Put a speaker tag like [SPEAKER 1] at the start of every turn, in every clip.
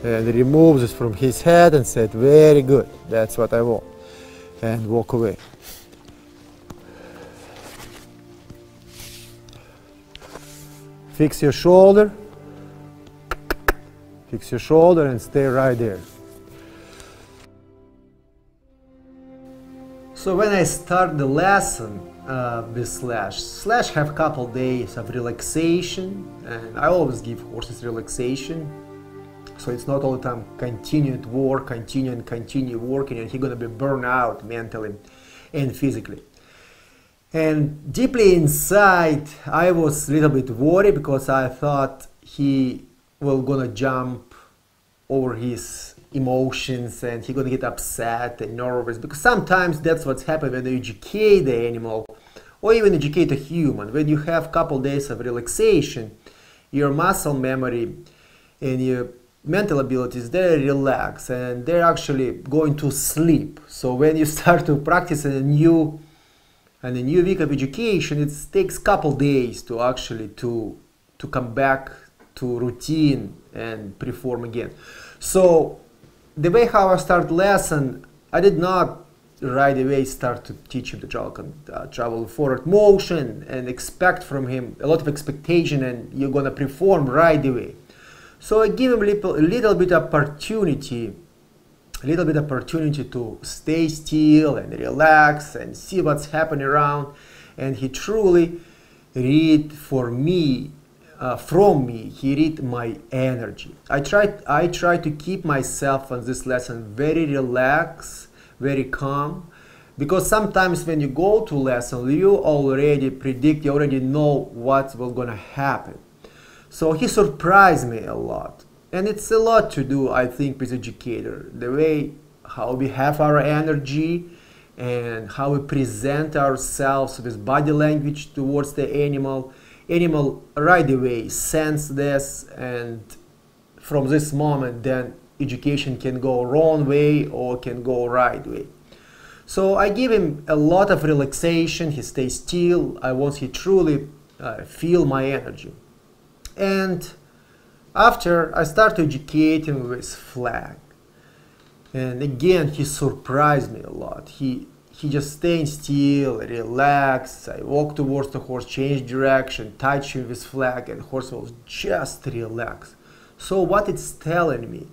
[SPEAKER 1] and removes it from his head and said, very good, that's what I want, and walk away. Fix your shoulder, and stay right there. So when I start the lesson with Slash have a couple days of relaxation, and I always give horses relaxation. So it's not all the time continued work, continue working, and he's gonna be burned out mentally and physically. And deeply inside, I was a little bit worried because I thought he was gonna jump over his emotions and he's gonna get upset and nervous, because sometimes that's what's happened when you educate the animal or even educate a human. When you have a couple days of relaxation, your muscle memory and your mental abilities, they relax and they're actually going to sleep. So when you start to practice a new week of education, it takes a couple days to actually to come back to routine and perform again. So the way how I start lesson, I did not right away start to teach him the travel forward motion and expect from him a lot of expectation and you're gonna perform right away. So I give him a little bit opportunity to stay still and relax and see what's happening around, and he truly read from me, he read my energy. I try to keep myself on this lesson very relaxed, very calm, because sometimes when you go to lesson, you already predict, you already know what's gonna happen. So he surprised me a lot, and it's a lot to do, I think, with educator, the way how we have our energy and how we present ourselves with body language towards the animal. Animal right away sense this, and from this moment then education can go wrong way or can go right way. So I give him a lot of relaxation, he stays still, I want he truly feel my energy. And after I start to educate him with flag, and again he surprised me a lot. He just staying still, relaxed. I walk towards the horse, change direction, touch him with flag, and horse will just relax. So what it's telling me,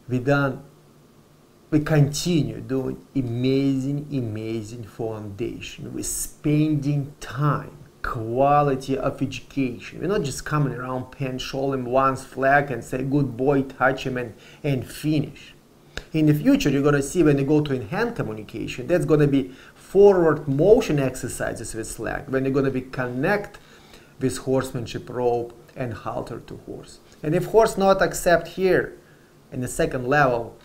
[SPEAKER 1] we continue doing amazing foundation. We're spending time, quality of education. We're not just coming around pen, show him once flag and say good boy, touch him and finish. In the future, you're going to see when you go to hand communication, that's going to be forward motion exercises with flag, when you're going to be connect with horsemanship rope and halter to horse. And if horse not accept here in the second level,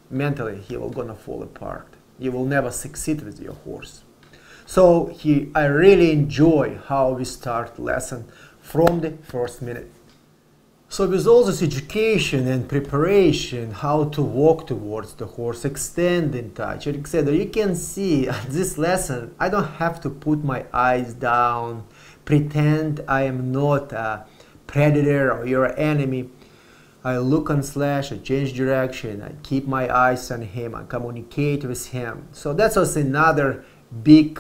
[SPEAKER 1] mentally he will gonna fall apart. You will never succeed with your horse. So I really enjoy how we start lesson from the first minute. So with all this education and preparation, how to walk towards the horse, extend in touch, etc., you can see this lesson, I don't have to put my eyes down, pretend I am not a predator or your enemy. I look on Slash, I change direction, I keep my eyes on him, I communicate with him. So that's also another big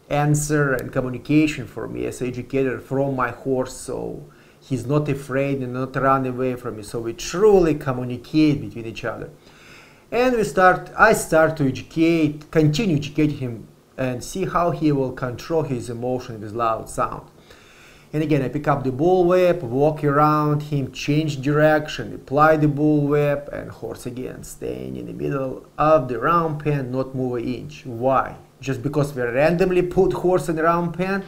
[SPEAKER 1] answer and communication for me as an educator from my horse. So he's not afraid and not run away from me. So we truly communicate between each other. And I start to continue educating him and see how he will control his emotion with loud sound. And again, I pick up the bullwhip, walk around him, change direction, apply the bullwhip, and horse again staying in the middle of the round pen, not move an inch. Why? Just because we randomly put horse in the round pen?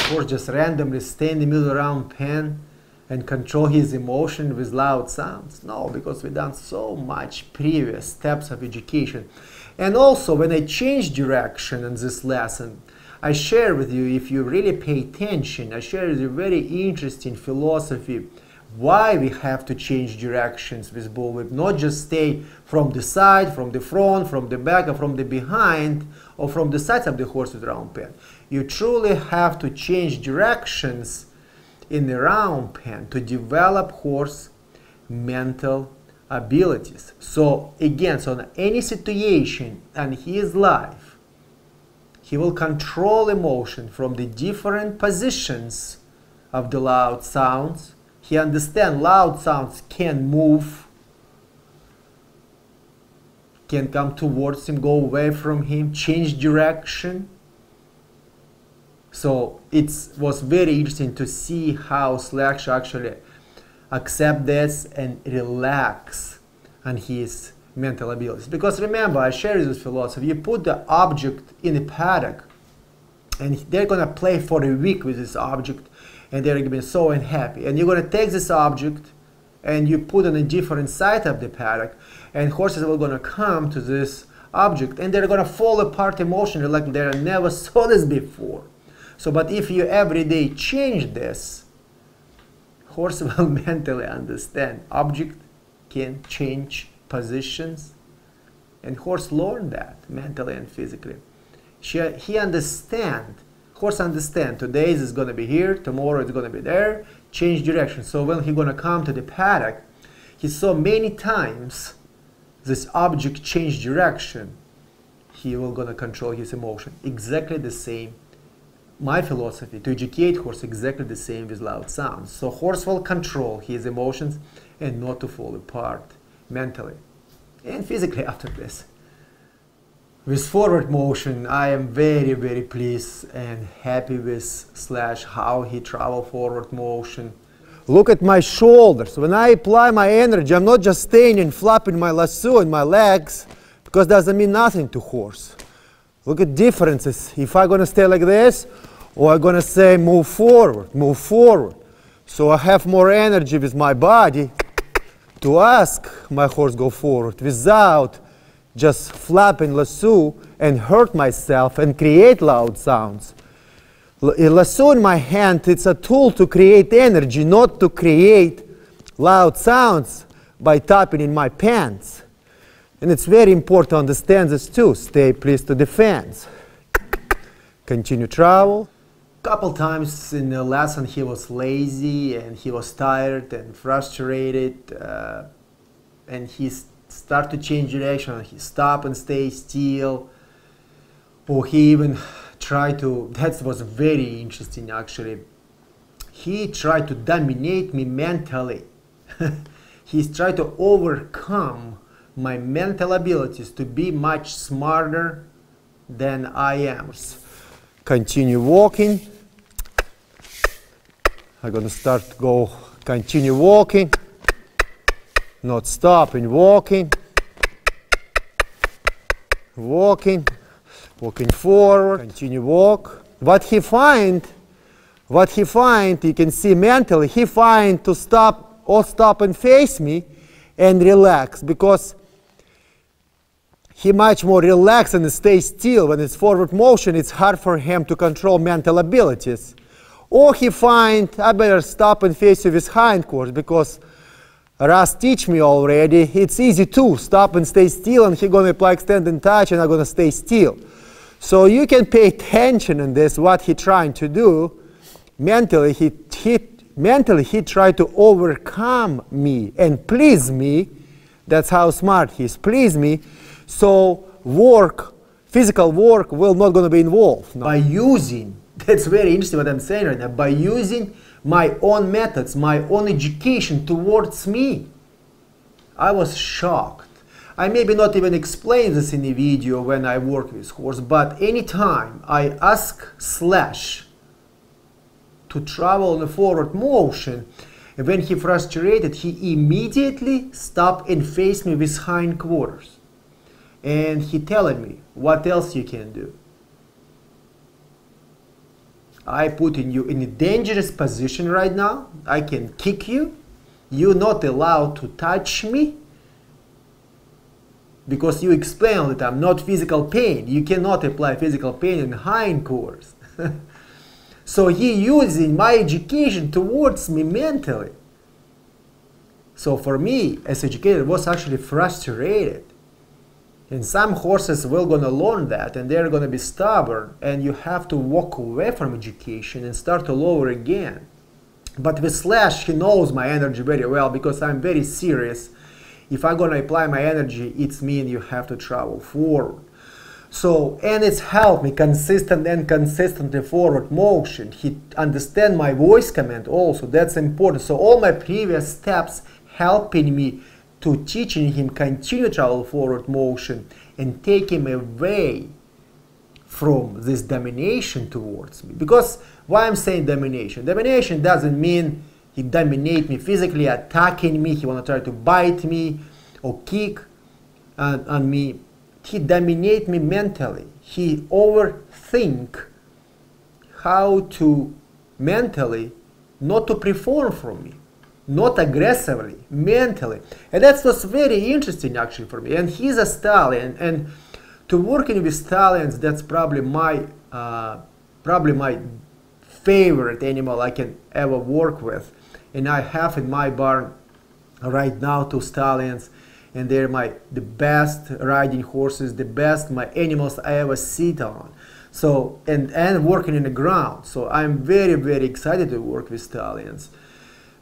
[SPEAKER 1] horse just randomly stay in the middle round pen and control his emotion with loud sounds? No, because we've done so much previous steps of education. And also, when I change direction in this lesson, I share with you, if you really pay attention, I share with you very interesting philosophy why we have to change directions with bullwhip, not just stay from the side, from the front, from the back, or from the behind, or from the sides of the horse with round pen. You truly have to change directions in the round pen to develop horse mental abilities. So again, so in any situation in his life, he will control emotion from the different positions of the loud sounds. He understands loud sounds can move, can come towards him, go away from him, change direction. So it was very interesting to see how Slash actually accept this and relax on his mental abilities. Because remember, I share this philosophy, you put the object in a paddock and they're going to play for a week with this object and they're going to be so unhappy. And you're going to take this object and you put on a different side of the paddock and horses are going to come to this object and they're going to fall apart emotionally like they never saw this before. So, but if you every day change this, horse will mentally understand object can change positions, and horse learn that mentally and physically. He understand, horse understand, today is going to be here, tomorrow it's going to be there, change direction. So when he's going to come to the paddock, he saw many times this object change direction, he will going to control his emotion. Exactly the same. My philosophy to educate horse exactly the same with loud sounds. So horse will control his emotions and not to fall apart mentally and physically after this. With forward motion, I am very, very pleased and happy with Slash how he travel forward motion. Look at my shoulders. When I apply my energy, I'm not just staying and flapping my lasso in my legs, because that doesn't mean nothing to horse. Look at differences. If I'm going to stay like this, or I'm going to say move forward, move forward. So I have more energy with my body to ask my horse go forward without just flapping lasso and hurt myself and create loud sounds. A lasso in my hand, it's a tool to create energy, not to create loud sounds by tapping in my pants. And it's very important to understand this too. Stay pleased to the fence. Continue travel. Couple times in the lesson he was lazy and he was tired and frustrated and he started to change direction. He stopped and stay still, or he even tried to, that was very interesting actually, he tried to dominate me mentally. He's tried to overcome my mental abilities to be much smarter than I am. Continue walking. I'm going to start to go, continue walking, not stopping, walking, walking, walking forward, continue walk. What he find, you can see mentally, he find to stop or stop and face me and relax, because he much more relaxed and stay still. When it's forward motion, it's hard for him to control mental abilities. Or he find, I better stop and face you with hindquarters, because Russ teach me already, it's easy to stop and stay still, and he gonna apply extend and touch, and I'm gonna stay still. So you can pay attention in this, what he trying to do. Mentally, he tried to overcome me and please me. That's how smart he is, please me. So work, physical work will not gonna be involved. No. By using, that's very interesting what I'm saying right now, by using my own methods, my own education towards me. I was shocked. I maybe not even explain this in the video when I work with horse, but anytime I ask Slash to travel in a forward motion, when he frustrated, he immediately stopped and faced me with hindquarters. And he telling me, what else you can do? I putting you in a dangerous position right now. I can kick you. You're not allowed to touch me. Because you explain all the time, not physical pain. You cannot apply physical pain in hindquarters. So he using my education towards me mentally. So for me, as educator, was actually frustrated. And some horses will gonna learn that, and they're gonna be stubborn, and you have to walk away from education and start all over again. But with Slash, he knows my energy very well, because I'm very serious. If I'm gonna apply my energy, it's mean you have to travel forward. So, and it's helped me consistently forward motion. He understand my voice command also, that's important. So all my previous steps helping me to teaching him continue travel forward motion and take him away from this domination towards me. Because why I'm saying domination? Domination doesn't mean he dominate me physically, attacking me, he wanna try to bite me or kick on me. He dominate me mentally. He overthink how to mentally not to perform from me. Not aggressively, mentally. And that was very interesting actually for me. And he's a stallion, and to working with stallions, that's probably my favorite animal I can ever work with. And I have in my barn right now 2 stallions, and they're the best riding horses, the best my animals I ever sit on. So and working in the ground. So I'm very, very excited to work with stallions.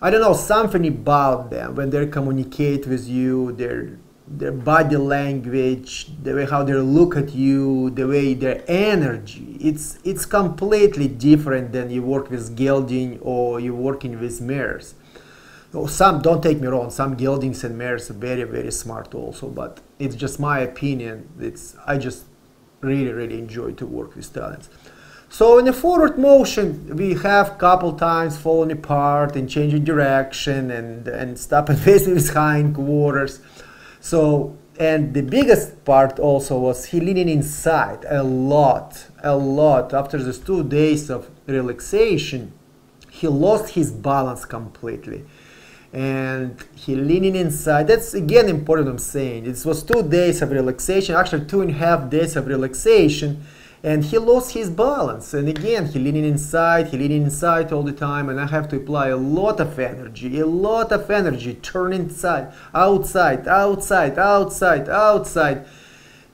[SPEAKER 1] I don't know, something about them when they communicate with you, their body language, the way how they look at you, the way their energy. It's completely different than you work with gelding or you working with mares. Some, don't take me wrong, some geldings and mares are very, very smart also, but it's just my opinion. I just really, really enjoy to work with stallions. So in the forward motion, we have couple times falling apart and changing direction and stopping facing with hindquarters. So, and the biggest part also was he leaning inside a lot. After these 2 days of relaxation, he lost his balance completely. And he leaning inside. That's again important I'm saying. It was 2 days of relaxation, actually 2.5 days of relaxation. And he lost his balance, and again he leaning inside all the time, and I have to apply a lot of energy, turn inside, outside,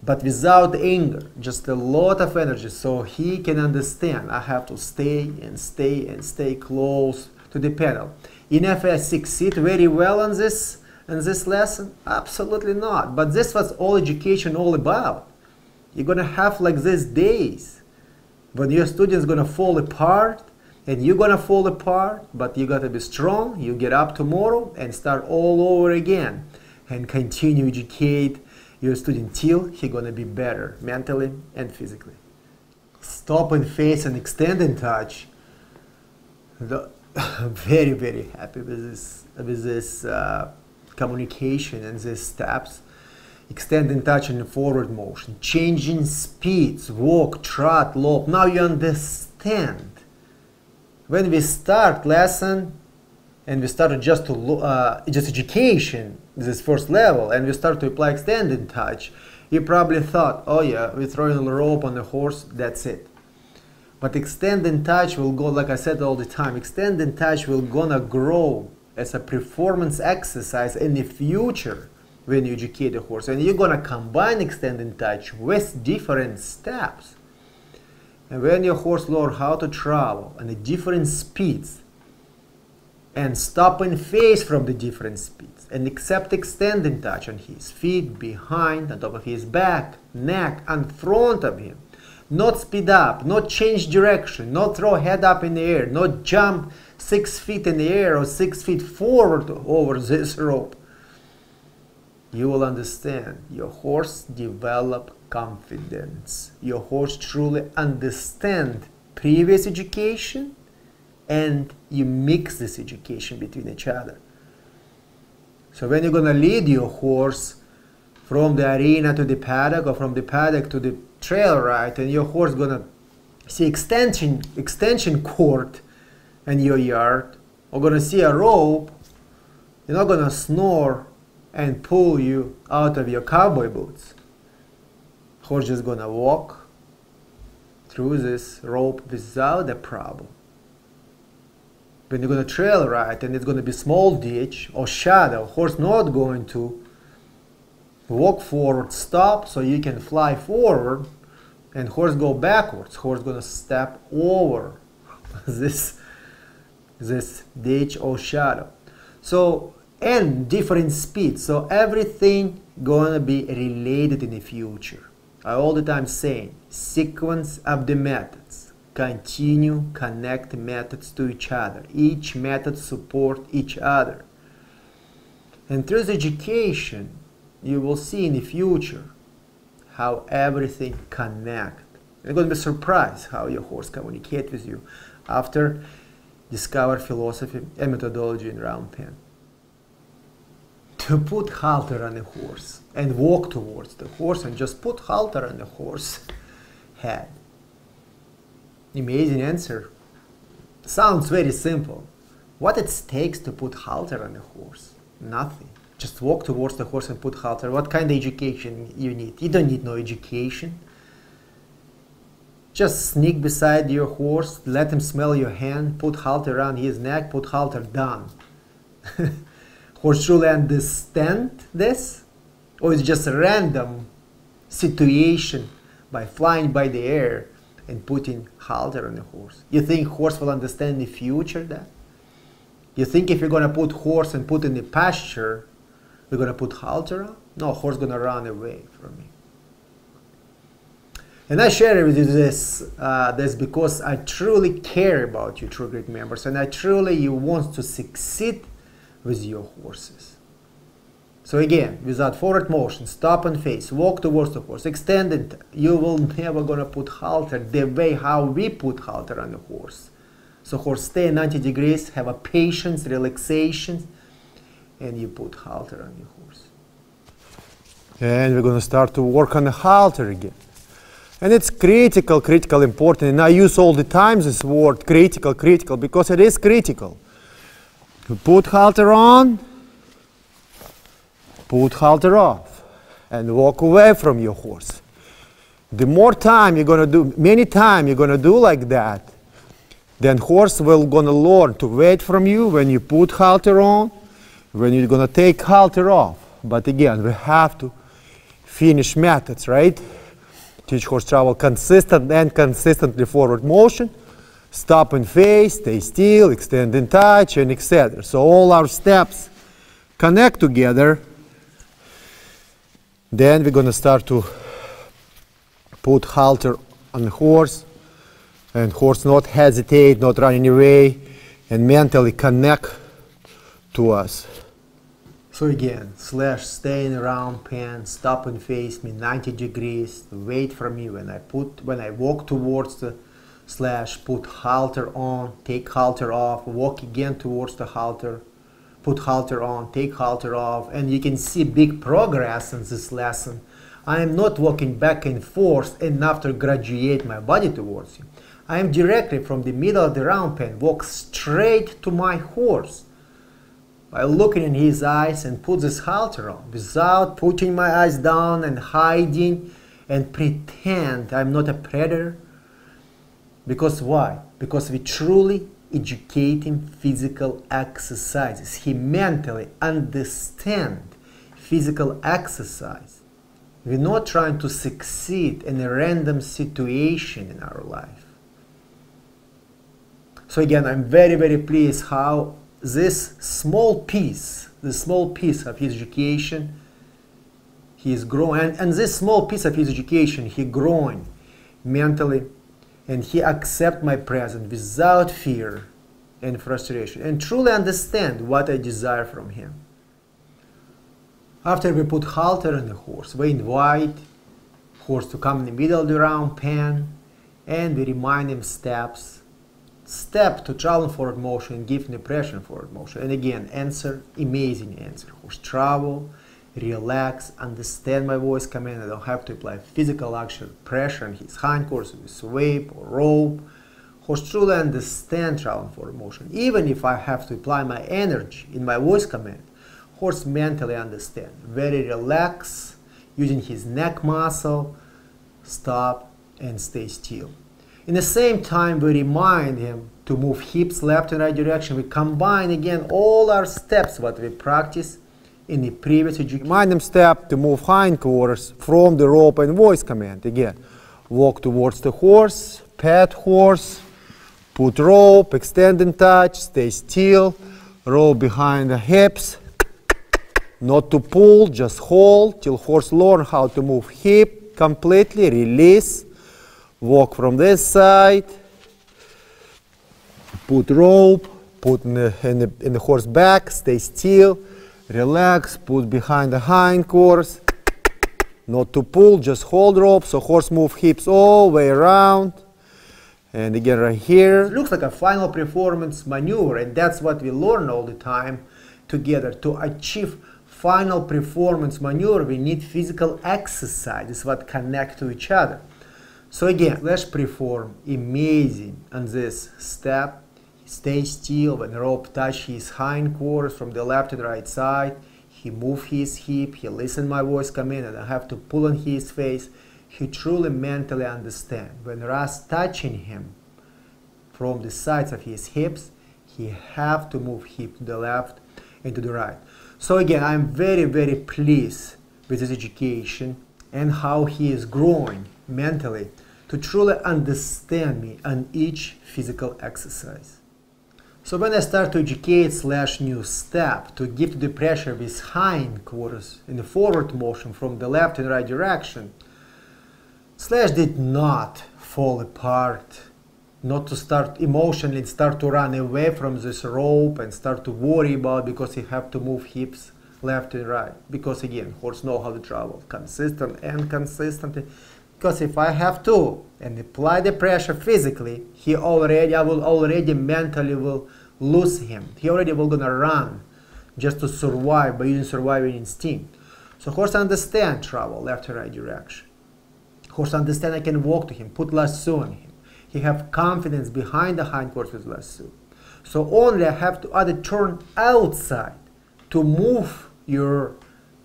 [SPEAKER 1] but without anger, just a lot of energy, so he can understand I have to stay close to the pedal. And if I succeed very well on this lesson, absolutely not, but this was all education all about. You're gonna have like these days when your student's gonna fall apart, and you're gonna fall apart, but you gotta be strong. You get up tomorrow and start all over again and continue educate your student till he's gonna be better mentally and physically. Stop and face and extend and touch. I'm very, very happy with this communication and these steps. Extend and touch in forward motion, changing speeds, walk, trot, lope. Now you understand. When we start lesson and we started just education, this first level, and we start to apply extend and touch, you probably thought, oh yeah, we're throwing a rope on the horse, that's it. But extend and touch will go, like I said all the time, extend and touch will gonna grow as a performance exercise in the future. When you educate a horse, and you're gonna combine extend and touch with different steps. And when your horse learns how to travel at the different speeds and stop and face from the different speeds and accept extend and touch on his feet, behind, on top of his back, neck, in front of him, not speed up, not change direction, not throw head up in the air, not jump 6 feet in the air or 6 feet forward over this rope. You will understand your horse develop confidence. Your horse truly understand previous education, and you mix this education between each other. So when you're gonna lead your horse from the arena to the paddock, or from the paddock to the trail ride, and your horse gonna see extension cord in your yard, or gonna see a rope, you're not gonna snore and pull you out of your cowboy boots. Horse just gonna walk through this rope without a problem. When you're gonna trail ride and it's gonna be small ditch or shadow, horse not going to walk forward, stop so you can fly forward, and horse go backwards. Horse gonna step over this ditch or shadow. So, and different speeds. So everything gonna be related in the future. I all the time saying sequence of the methods. Continue, connect methods to each other. Each method support each other. And through education, you will see in the future how everything connect. You're going to be surprised how your horse communicate with you after discover philosophy and methodology in round pen. To put halter on a horse and walk towards the horse and just put halter on the horse head. Amazing answer. Sounds very simple. What it takes to put halter on a horse? Nothing. Just walk towards the horse and put halter. What kind of education you need? You don't need no education. Just sneak beside your horse, let him smell your hand, put halter around his neck, put halter down. Horse truly understand this? Or it's just a random situation by flying by the air and putting halter on the horse? You think horse will understand in the future that? You think if you're going to put horse and put in the pasture, you're going to put halter on? No, horse going to run away from you. And I share with you this because I truly care about you, True Grit members, and I truly want to succeed with your horses. So again, without forward motion, stop and face, walk towards the horse, extend it. You will never gonna put halter the way how we put halter on the horse. So horse stay 90 degrees, have a patience, relaxation, and you put halter on your horse. And we're gonna start to work on the halter again. And it's critical important. And I use all the time this word critical, because it is critical. You put halter on, put halter off, and walk away from your horse. The more time you're gonna do, many times you're gonna do like that, then horse will gonna learn to wait from you when you put halter on, when you're gonna take halter off. But again, we have to finish methods, right? Teach horse travel consistent and consistently forward motion, stop and face, stay still, extend and touch, and etc. So all our steps connect together. Then we're going to start to put halter on the horse, and horse not hesitate, not running away, and mentally connect to us. So again, slash stay in round pen, stop and face me 90 degrees, wait for me when I walk towards the slash, put halter on, take halter off, walk again towards the halter, put halter on, take halter off, and you can see big progress in this lesson. I am not walking back and forth enough to graduate my body towards you. I am directly from the middle of the round pen, walk straight to my horse by looking in his eyes and put this halter on without putting my eyes down and hiding and pretend I'm not a predator. Because why? Because we truly educate him physical exercises. He mentally understand physical exercise. We're not trying to succeed in a random situation in our life. So again, I'm very pleased how this small piece of his education, he is growing, and this small piece of his education, he growing mentally, and he accept my presence without fear and frustration, and truly understand what I desire from him. After we put halter on the horse, we invite horse to come in the middle of the round pen, and we remind him step to travel forward motion and give an impression forward motion. And again, answer, amazing answer. Horse travel relax, understand my voice command. I don't have to apply physical action, pressure on his hindquarters with whip or rope. Horse truly understand travel and forward motion. Even if I have to apply my energy in my voice command, horse mentally understand. Very relaxed, using his neck muscle, stop and stay still. In the same time, we remind him to move hips left and right direction. We combine again all our steps what we practice in the previous education. Remind him step to move hindquarters from the rope and voice command. Again, walk towards the horse, pet horse, put rope, extend and touch, stay still, rope behind the hips, not to pull, just hold till horse learn how to move hip completely, release, walk from this side, put rope, put in the horse back, stay still, relax, put behind the hindquarters, not to pull, just hold rope, so horse move hips all the way around. And again right here. It looks like a final performance maneuver, and that's what we learn all the time together. To achieve final performance maneuver, we need physical exercises what connect to each other. So again, let's perform amazing on this step. Stay still when rope touch his hindquarters from the left and right side. He move his hip, he listen my voice command, and I have to pull on his face. He truly mentally understand. When Russ touching him from the sides of his hips, he have to move hip to the left and to the right. So again, I'm very, very pleased with his education and how he is growing mentally to truly understand me on each physical exercise. So when I start to educate / new step to give to the pressure with hindquarters in the forward motion from the left and right direction, / did not fall apart, not to start emotionally and start to run away from this rope and start to worry about because he have to move hips left and right. Because again, horse know how to travel consistent and consistently. Because if I have to and apply the pressure physically, I will already mentally will lose him. He already will gonna run just to survive by using surviving instinct. So horse understand travel left and right direction. Horse understand I can walk to him, put lasso on him. He have confidence behind the hindquarters with lasso. So only I have to either turn outside to move your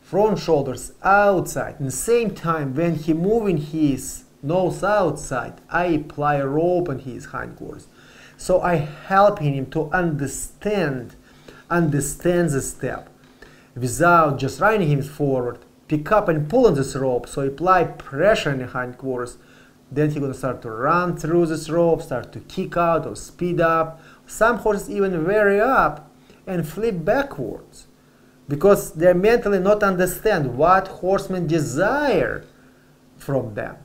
[SPEAKER 1] front shoulders outside. At the same time, when he moving his nose outside, I apply a rope on his hindquarters. So I helping him to understand the step without just running him forward. Pick up and pull on this rope, so apply pressure in the hindquarters. Then he's going to start to run through this rope, start to kick out or speed up. Some horses even vary up and flip backwards because they mentally not understand what horsemen desire from them.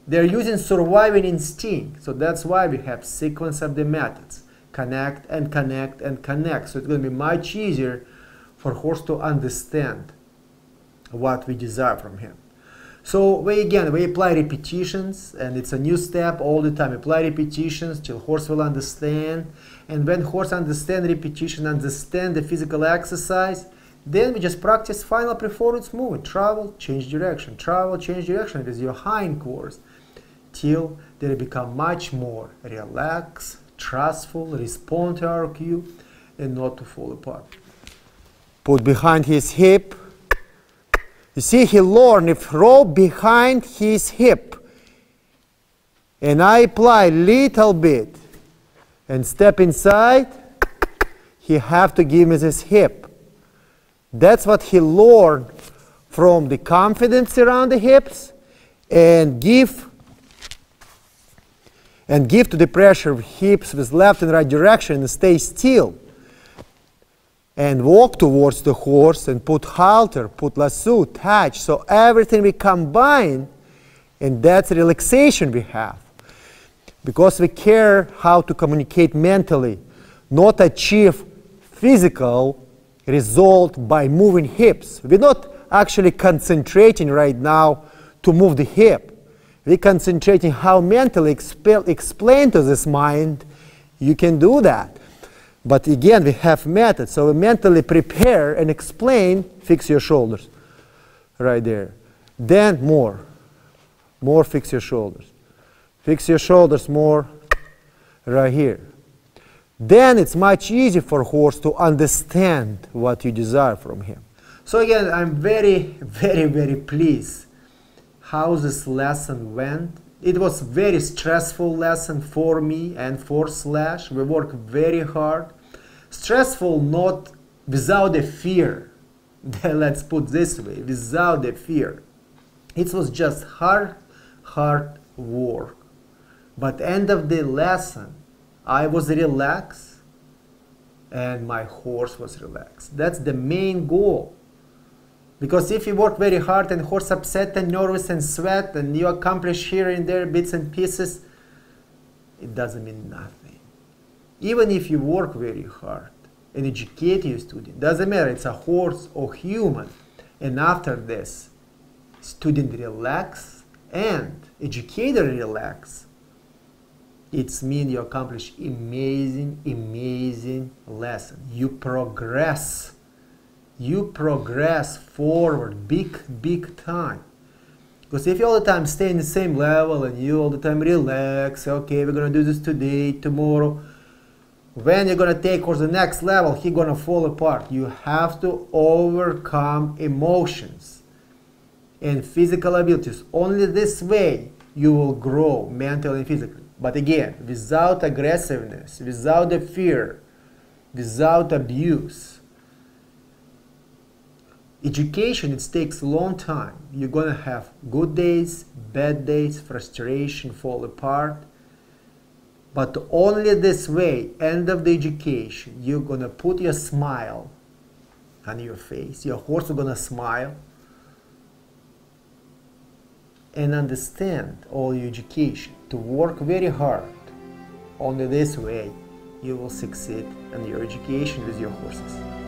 [SPEAKER 1] They're using surviving instinct, so that's why we have sequence of the methods. Connect and connect and connect. So it's going to be much easier for horse to understand what we desire from him. So we apply repetitions, and it's a new step all the time. Apply repetitions till horse will understand, and when horse understand repetition, understand the physical exercise, then we just practice final performance movement. Travel, change direction, travel, change direction with your hindquarters till they become much more relaxed, trustful, respond to our cue, and not to fall apart. Put behind his hip. You see, he learned if rope behind his hip and I apply little bit and step inside, he have to give me this hip. That's what he learned from the confidence around the hips and give to the pressure of hips with left and right direction and stay still. And walk towards the horse and put halter, put lasso, touch. So everything we combine, and that's relaxation we have. Because we care how to communicate mentally, not achieve physical result by moving hips. We're not actually concentrating right now to move the hip. We're concentrating how mentally explain to this mind, you can do that. But again, we have methods, so we mentally prepare and explain, fix your shoulders, right there. Then more fix your shoulders. Fix your shoulders more right here. Then it's much easier for horse to understand what you desire from him. So again, I'm very, very, very pleased how this lesson went. It was very stressful lesson for me and for Slash. We worked very hard. Stressful not without the fear. Let's put this way, without the fear. It was just hard work. But end of the lesson, I was relaxed and my horse was relaxed. That's the main goal. Because if you work very hard and horse upset and nervous and sweat and you accomplish here and there bits and pieces, it doesn't mean nothing. Even if you work very hard and educate your student, doesn't matter, it's a horse or human. And after this, student relax and educator relax, it means you accomplish amazing, amazing lesson. You progress. You progress forward big time. Because if you all the time stay in the same level and you all the time relax, okay, we're going to do this today, tomorrow, when you're going to take for the next level, he's going to fall apart. You have to overcome emotions and physical abilities. Only this way you will grow mentally and physically. But again, without aggressiveness, without the fear, without abuse. Education, it takes a long time. You're going to have good days, bad days, frustration, fall apart. But only this way, end of the education, you're going to put your smile on your face. Your horse is going to smile and understand all your education. To work very hard. Only this way you will succeed in your education with your horses.